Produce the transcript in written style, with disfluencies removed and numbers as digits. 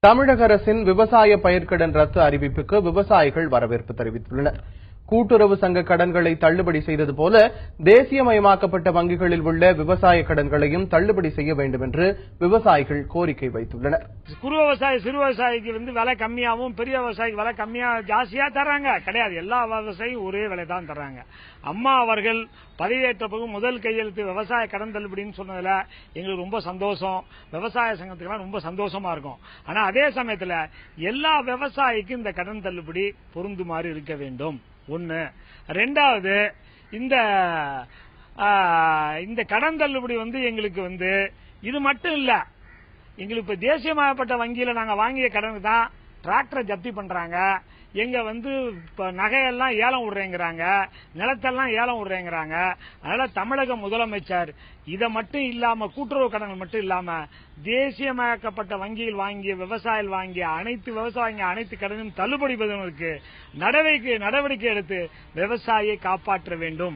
தமிழக அரசின் விவசாய பயிர்க்கடன் ரத்து அறிவிப்புக்கு விவசாயிகள் வரவேற்பு தெரிவித்துள்ளனர். கூட்டுறவு சங்க கடன்களை தள்ளுபடி செய்தது போல தேசியமயமாக்கப்பட்ட வங்கிகளில் உள்ள விவசாய கடன்களையும் தள்ளுபடி செய்ய வேண்டும் என்று விவசாயிகள் கோரிக்கை வைத்துள்ளனர். குறு விவசாயி சிறு விவசாயிக்கு விலை கம்மியாகவும் பெரிய விவசாயிக்கு விலை கம்மியா ஜாஸ்தியா தர்றாங்க கிடையாது. எல்லா விவசாயியும் ஒரே விலை தான் தர்றாங்க. அம்மா அவர்கள் பதவியேற்ற பிறகு முதல் கையெழுத்து விவசாய கடன் தள்ளுபடின்னு சொன்னதுல எங்களுக்கு ரொம்ப சந்தோஷம். விவசாய சங்கத்துக்கெல்லாம் ரொம்ப சந்தோஷமா இருக்கும். ஆனா அதே சமயத்துல எல்லா விவசாயிக்கும் இந்த கடன் தள்ளுபடி பொருந்துமாறு இருக்க வேண்டும். ஒன்னு. ரெண்டாவது, இந்த கடன் தள்ளுபடி எங்களுக்கு இது மட்டும் இல்ல, எங்களுக்கு இப்ப தேசியமயப்பட்ட வங்கியில நாங்க வாங்கிய கடனுக்கு தான் டிராக்டரை ஜப்தி பண்றாங்க. எங்க நகையெல்லாம் ஏலம் விடுறேங்கிறாங்க, நிலத்தெல்லாம் ஏலம் விடுறேங்கிறாங்க. அதனால தமிழக முதலமைச்சர் இதை மட்டும் இல்லாம கூட்டுறவு கடன்கள் மட்டும் இல்லாம தேசியமயக்கப்பட்ட வங்கியில் வாங்கிய விவசாயிகள் வாங்கிய அனைத்து கடனும் தள்ளுபடி பெறுவதற்கு நடவடிக்கை எடுத்து விவசாயியை காப்பாற்ற வேண்டும்.